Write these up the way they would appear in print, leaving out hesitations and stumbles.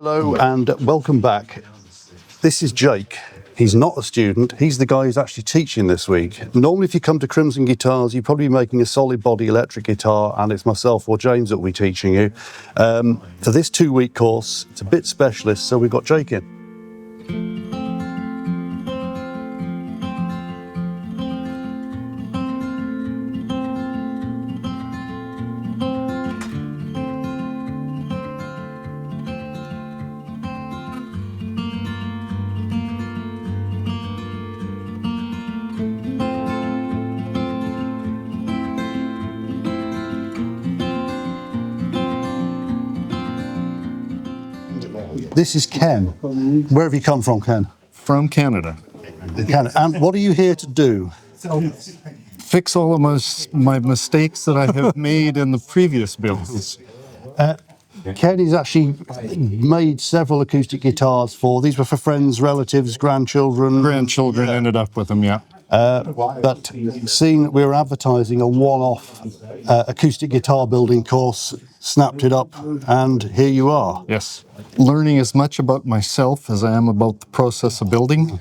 Hello and welcome back. This is Jake. He's not a student, he's the guy who's actually teaching this week. Normally if you come to Crimson Guitars, you're probably making a solid body electric guitar, and it's myself or James that will be teaching you. For this 2-week course, it's a bit specialist, so we've got Jake in. This is Ken. Where have you come from, Ken? From Canada. Canada. And what are you here to do? Fix all of my mistakes that I have made in the previous builds. Ken has actually made several acoustic guitars for, these were for friends, relatives, grandchildren. Grandchildren ended up with them, yeah. But seeing that we were advertising a one-off acoustic guitar building course, snapped it up, and here you are. Yes. Learning as much about myself as I am about the process of building.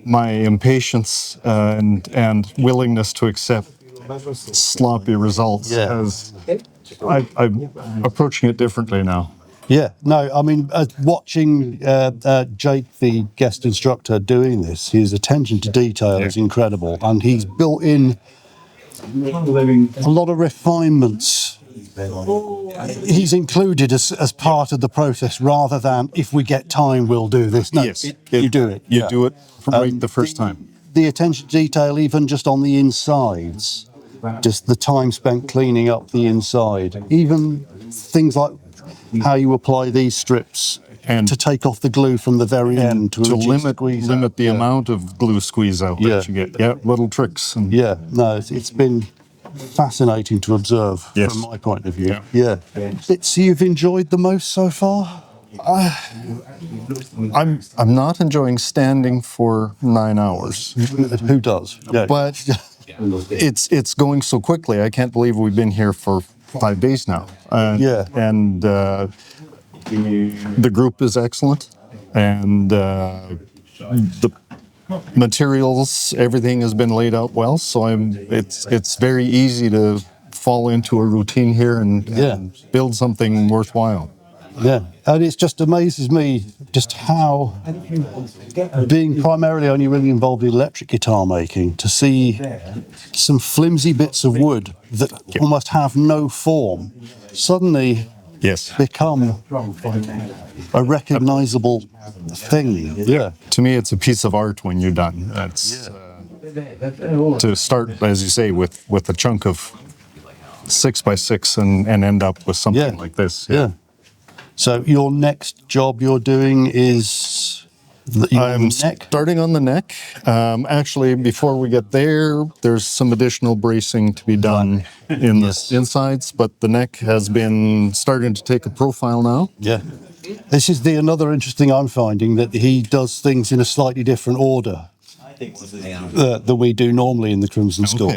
My impatience and willingness to accept sloppy results. I'm approaching it differently now. Yeah, no, I mean, watching Jake, the guest instructor, doing this, his attention to detail is incredible, and he's built in a lot of refinements. He's included as part of the process, rather than if we get time, we'll do this. No, yes, you do it. You do it right the first time. The attention to detail, even just on the insides, just the time spent cleaning up the inside, even things like how you apply these strips and to take off the glue from the very end to limit the amount of glue squeeze out that you get. Yeah, little tricks. No, it's been fascinating to observe from my point of view. Yeah. Bits you've enjoyed the most so far? I'm not enjoying standing for 9 hours. Who does? Yeah. But it's going so quickly. I can't believe we've been here for 5 days now. And the group is excellent, and the materials, everything has been laid out well. So it's very easy to fall into a routine here and build something worthwhile. Yeah, and it just amazes me just how, being primarily only really involved in electric guitar making, to see some flimsy bits of wood that almost have no form suddenly become a recognizable thing. Yeah. To me, it's a piece of art when you're done. That's to start, as you say, with a chunk of 6x6 and end up with something like this. Yeah. So your next job you're doing is I'm starting on the neck. Actually, before we get there, there's some additional bracing to be done in the insides, but the neck has been starting to take a profile now. Yeah. This is another interesting I'm finding, that he does things in a slightly different order than we do normally in the Crimson School.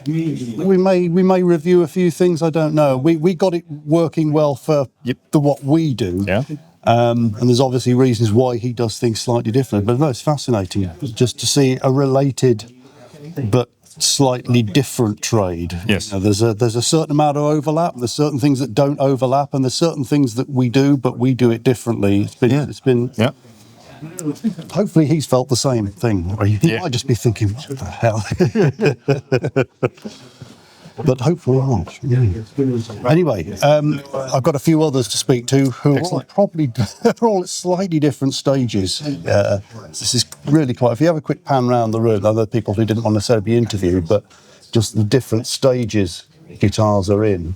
We may review a few things, I don't know. We got it working well for what we do. Yeah. And there's obviously reasons why he does things slightly different. But no, it's fascinating just to see a related but slightly different trade. Yes. You know, there's a certain amount of overlap. There's certain things that don't overlap, and there's certain things that we do, but we do it differently. It's been. Hopefully he's felt the same thing. Or he might just be thinking, what the hell? But hopefully not. Anyway, I've got a few others to speak to who are all at slightly different stages. This is really quite, if you have a quick pan round the room, other people who didn't want to necessarily be interviewed, but just the different stages guitars are in.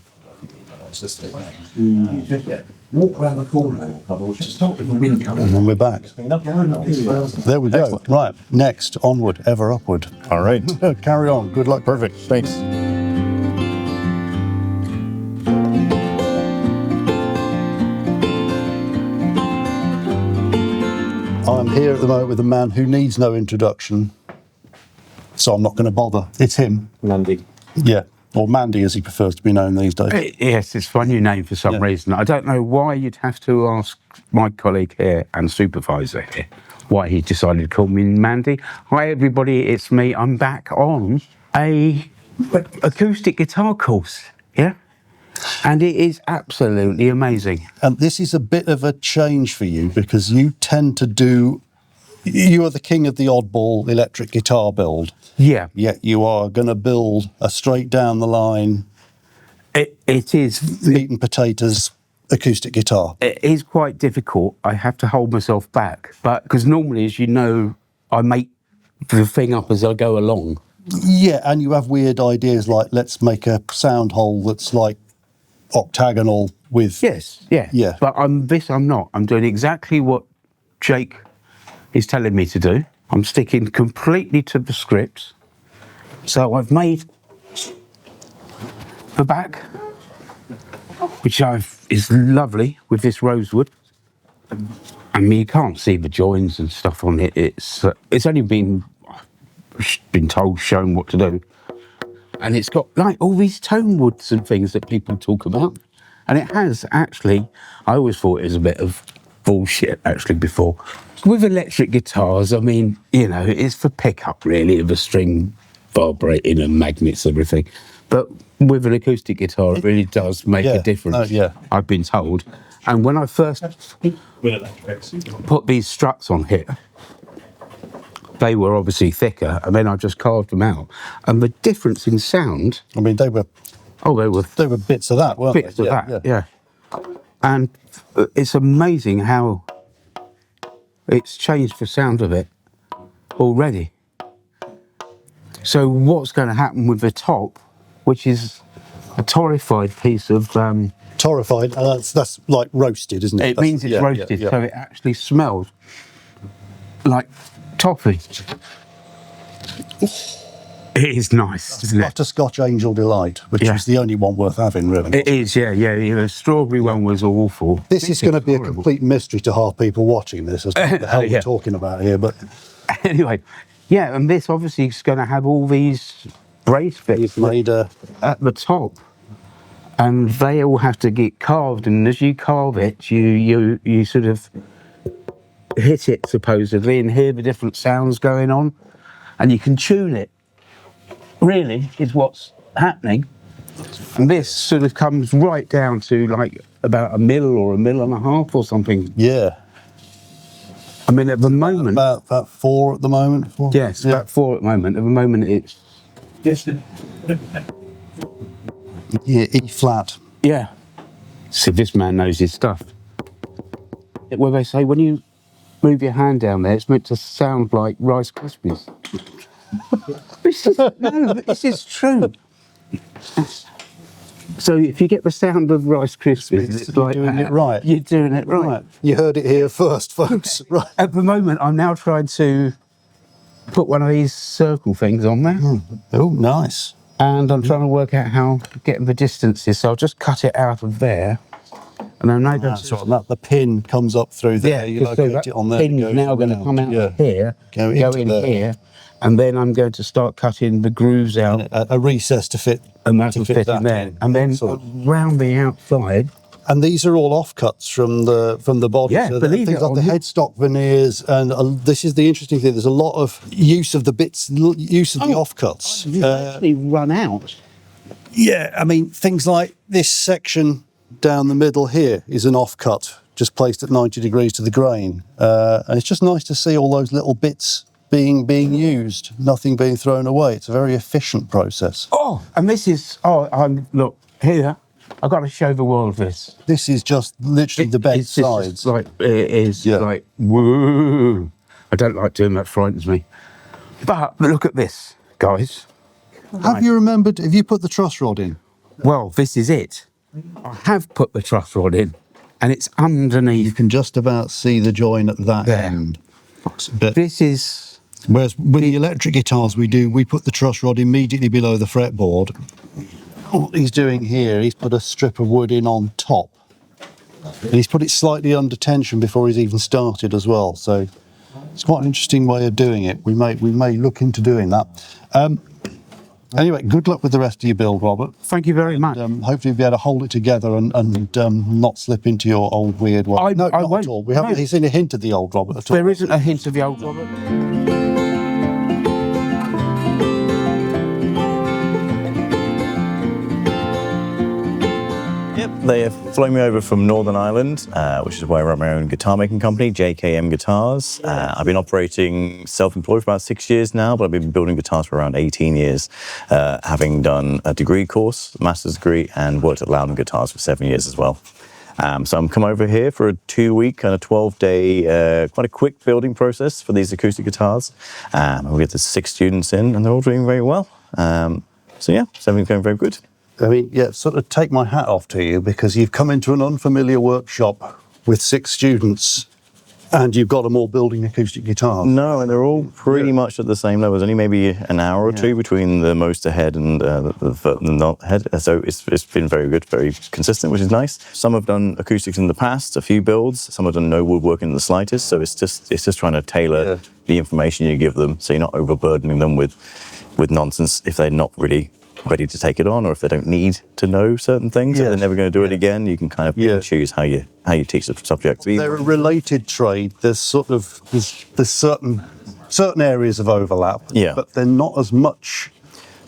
Walk around the corner, just talk with the wind coming. And then we're back. There we go. Excellent. Right, next, onward, ever upward. All right. Carry on. Good luck. Perfect. Thanks. I'm here at the moment with a man who needs no introduction, so I'm not going to bother. It's him. Mandy. Yeah. or Mandy as he prefers to be known these days. Yes, it's my new name for some reason. I don't know why you'd have to ask my colleague here and supervisor here why he decided to call me Mandy. Hi everybody, it's me. I'm back on a acoustic guitar course, yeah? And it is absolutely amazing. And this is a bit of a change for you because you tend to do, you are the king of the oddball electric guitar build. Yeah. Yet you are going to build a straight down the line, It is. meat and potatoes acoustic guitar. It is quite difficult. I have to hold myself back. But because normally, as you know, I make the thing up as I go along. Yeah, and you have weird ideas like let's make a sound hole that's like octagonal with... Yes, yeah. Yeah. But I'm not. I'm doing exactly what Jake is telling me to do. I'm sticking completely to the script. So I've made the back, which is lovely with this rosewood. I mean, you can't see the joins and stuff on it. It's only been shown what to do. And it's got like all these tone woods and things that people talk about. And it has actually, I always thought it was a bit of bullshit actually before. With electric guitars, I mean, you know, it's for pickup really, of a string vibrating and magnets and everything. But with an acoustic guitar, it really does make a difference, I've been told. And when I first put these struts on here, they were obviously thicker, and then I just carved them out. And the difference in sound... I mean, they were bits of that, weren't bits they? of that, yeah. And it's amazing how it's changed the sound of it already. So what's going to happen with the top, which is a torrified piece of... Torrified, and that's like roasted, isn't it? It means it's roasted, so it actually smells like toffee. It is nice, isn't it? Butterscotch Angel Delight, which is the only one worth having, really. It is, yeah. The strawberry one was awful. This is going to be a complete mystery to half people watching this as to what the hell we're talking about here, but... Anyway, yeah, and this obviously is going to have all these brace bits made at the top. And they all have to get carved, and as you carve it, you sort of hit it, supposedly, and hear the different sounds going on, and you can tune it. Really, is what's happening. And this sort of comes right down to like about 1 mil or 1.5 mil or something. Yeah. I mean, at the moment... About 4 at the moment? 4? Yes, about 4 at the moment. At the moment, it's... Yeah, E flat. Yeah. See, this man knows his stuff. Where they say, when you move your hand down there, it's meant to sound like Rice Krispies. This is true. So if you get the sound of Rice Krispies, it's like doing it right. You're doing it right. You heard it here first, folks. Right. At the moment, I'm now trying to put one of these circle things on there. Oh, nice. And I'm trying to work out how getting the distances. So I'll just cut it out of there. And I'm now going to... the pin comes up through there. You locate it on there. The pin's now going to come out of here, go in here, and then I'm going to start cutting the grooves out. A recess to fit. And that will fit in there. And then around the outside... And these are all offcuts from the body. Yeah, so believe things it like the headstock veneers, and this is the interesting thing. There's a lot of use of the bits, use of the offcuts. You've actually run out. Yeah, I mean things like this section down the middle here is an offcut, just placed at 90 degrees to the grain, and it's just nice to see all those little bits being used, nothing being thrown away. It's a very efficient process. Oh, and this is look here. I've got to show the world this. This is just literally the bed sides. Just like it is like woo. I don't like doing that, frightens me. But look at this, guys. Have you put the truss rod in? Well, this is it. I have put the truss rod in, and it's underneath. You can just about see the join at that end. But this is... Whereas with the electric guitars we put the truss rod immediately below the fretboard. What he's doing here, he's put a strip of wood in on top. And he's put it slightly under tension before he's even started as well. So it's quite an interesting way of doing it. We may look into doing that. Anyway, good luck with the rest of your build, Robert. Thank you very much. Hopefully you'll be able to hold it together and not slip into your old weird one. No, not won't. at all. We haven't seen a hint of the old Robert at all. There isn't a hint of the old Robert. They have flown me over from Northern Ireland, which is where I run my own guitar making company, JKM Guitars. I've been operating self-employed for about 6 years now, but I've been building guitars for around 18 years, having done a degree course, a master's degree, and worked at Loudon Guitars for 7 years as well. So I'm come over here for a 2-week and a 12-day, quite a quick building process for these acoustic guitars. We get the 6 students in, and they're all doing very well. So yeah, everything's going very good. I mean, yeah, sort of take my hat off to you, because you've come into an unfamiliar workshop with 6 students and you've got them all building acoustic guitars. No, and they're all pretty much at the same level. There's only maybe an hour or two between the most ahead and the not ahead. So it's been very good, very consistent, which is nice. Some have done acoustics in the past, a few builds. Some have done no woodworking in the slightest. So it's just trying to tailor the information you give them, so you're not overburdening them with nonsense if they're not really ready to take it on, or if they don't need to know certain things, if they're never going to do it again, you can kind of choose how you teach the subject. They're a related trade. There's there's certain areas of overlap, but they're not as much.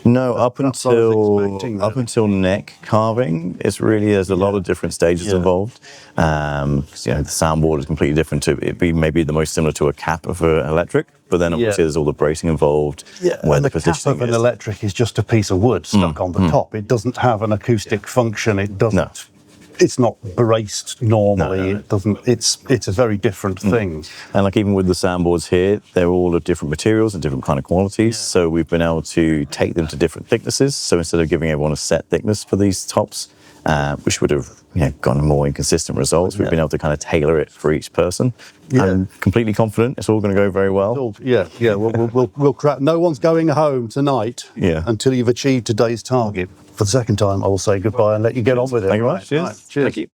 No, up until neck carving, there's a lot of different stages involved. You know, the soundboard is completely different to it. Be maybe the most similar to a cap of an electric, but then obviously there's all the bracing involved. Where the cap of an electric is just a piece of wood stuck on the top. It doesn't have an acoustic function. It doesn't. No. It's not braced normally. No. It doesn't. It's a very different thing. And like even with the soundboards here, they're all of different materials and different kind of qualities. So we've been able to take them to different thicknesses. So instead of giving everyone a set thickness for these tops, which would have gotten more inconsistent results, we've been able to kind of tailor it for each person. I'm completely confident it's all going to go very well. We'll crack. No one's going home tonight until you've achieved today's target. For the second time, I will say goodbye and let you get on with it. Thank you very much. Cheers. Right. Cheers. Thank you.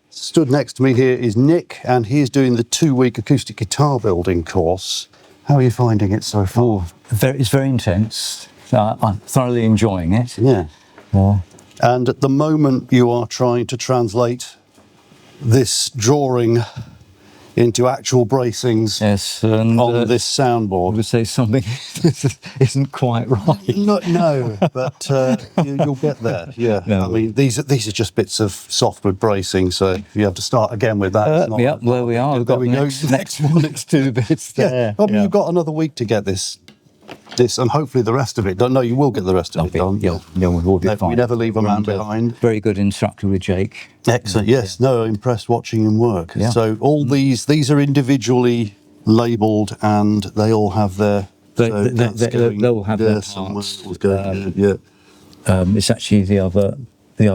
Stood next to me here is Nick, and he's doing the 2-week acoustic guitar building course. How are you finding it so far? It's very intense. I'm thoroughly enjoying it. Yeah. And at the moment, you are trying to translate this drawing into actual bracings on this soundboard. I would say something isn't quite right. No, but you'll get there. Yeah, no. I mean these are just bits of softwood bracing, so if you have to start again with that. There we are. We've got the next one. Next 2 bits there. I mean, you've got another week to get this, and hopefully the rest of it done. No, you will get the rest of it done. We'll be fine. We never leave a man behind. Very good instructor with Jake. Excellent. Yes. No, impressed watching him work. Yeah. So all these are individually labelled, and they all have their. They'll have their parts. It's actually the other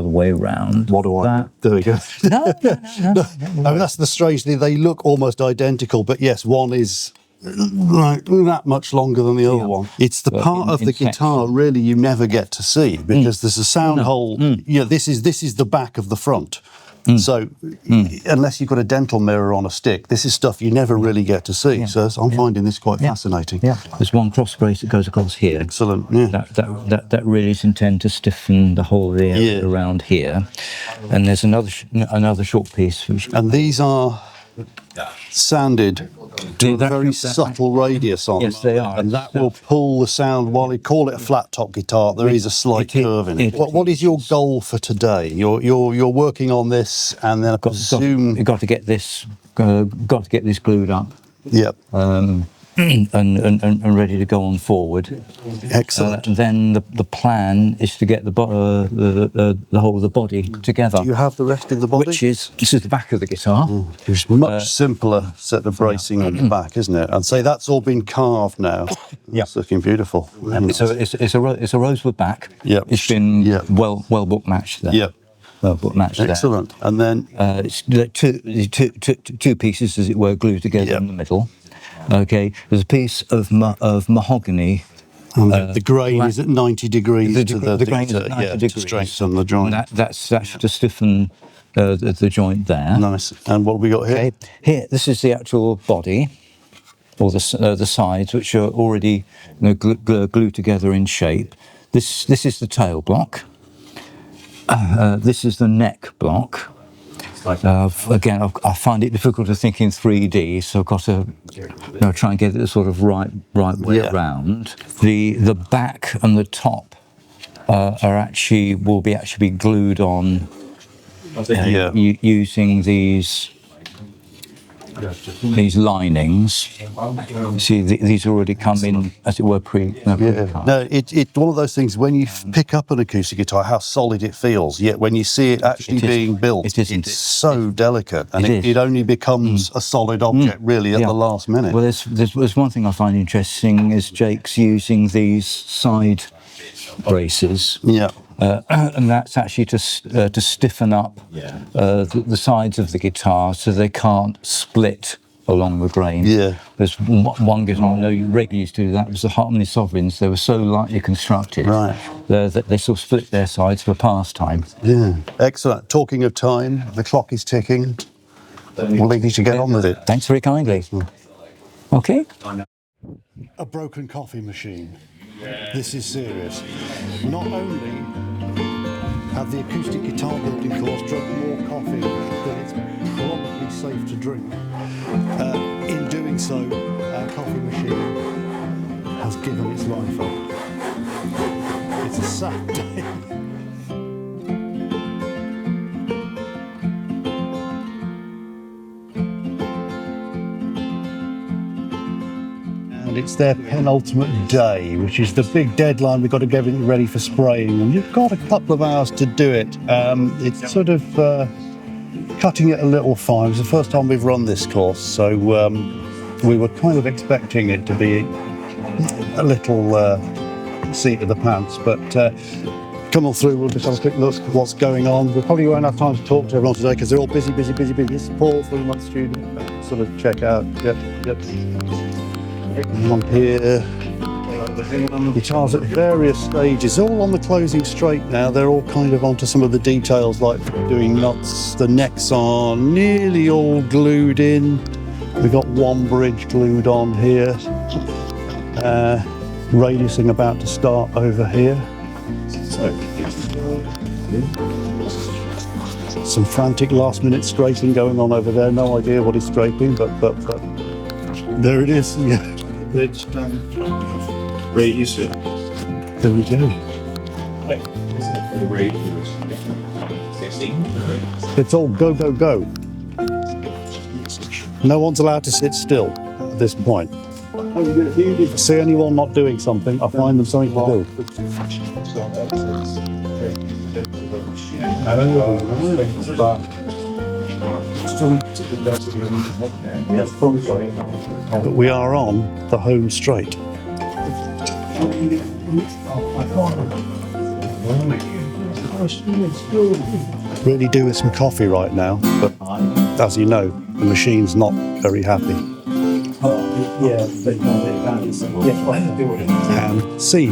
way around. What do I? There we go. No. I mean, that's the strange thing. They look almost identical, but yes, one is like that much longer than the other one. It's the part of the guitar really you never get to see, because there's a sound hole. This is the back of the front. So unless you've got a dental mirror on a stick, this is stuff you never really get to see. So I'm finding this quite fascinating. There's one cross brace that goes across here. Excellent. That really is intended to stiffen the whole of the area around here. And there's another short piece. And these are sanded to a very subtle radius on them. Yes, they are. And that will pull the sound. While you call it a flat top guitar, there is a slight curve in it. What is your goal for today? You're working on this, and then I presume you've got to get this glued up. Yep. And ready to go on forward. Excellent. And then the plan is to get the whole of the body together. Do you have the rest of the body? This is the back of the guitar. It's much simpler set of bracing on the back, isn't it? And say that's all been carved now. It's looking beautiful. It's a rosewood back. Yep. It's been well book matched there. Yep. Well book matched there. Excellent. And then it's two pieces, as it were, glued together in the middle. Okay, there's a piece of mahogany. The grain is at 90 degrees. The grain is at 90 degrees. To strengthen the joint. That's to stiffen the joint there. Nice. And what have we got here? Okay. Here, this is the actual body, or the sides, which are already glued together in shape. this is the tail block. This is the neck block. Again, I find it difficult to think in 3D, so I've got to try and get it sort of right way around. The back and the top will be glued on using these linings. See, these already come in, as it were, pre-cut. No, it's one of those things, when you pick up an acoustic guitar, how solid it feels, yet when you see it actually being built, it's so delicate, and it only becomes a solid object, really, at the last minute. Well, there's one thing I find interesting is Jake's using these side braces. Yeah. And that's actually to stiffen up the sides of the guitar so they can't split along the grain. Yeah. There's one guitar I know you regularly used to do that, was the Harmony Sovereigns. They were so lightly constructed that they sort of split their sides for pastime. Yeah, excellent. Talking of time, the clock is ticking. We'll need to get on with it. Thanks very kindly. Okay. A broken coffee machine. This is serious. Not only have the acoustic guitar building course drunk more coffee than it's probably safe to drink, in doing so, our coffee machine has given its life up. It's a sad day. And it's their penultimate day, which is the big deadline. We've got to get everything ready for spraying, and you've got a couple of hours to do it. It's sort of cutting it a little fine. It was the first time we've run this course, so we were kind of expecting it to be a little seat of the pants, but come on through, we'll just have a quick look at what's going on. We probably won't have time to talk to everyone today because they're all busy. This is Paul, 3-month student, sort of check out. Yep. One here. Guitars at various stages, all on the closing straight now. They're all kind of onto some of the details, like doing nuts. The necks are nearly all glued in. We've got one bridge glued on here. Radiusing about to start over here. Some frantic last-minute scraping going on over there. No idea what he's scraping, but there it is. Yeah. Radius. There we go. It's all go, go, go. No one's allowed to sit still at this point. If I see anyone not doing something, I find them something to do. But we are on the home straight. Really do with some coffee right now, but as you know, the machine's not very happy. And C.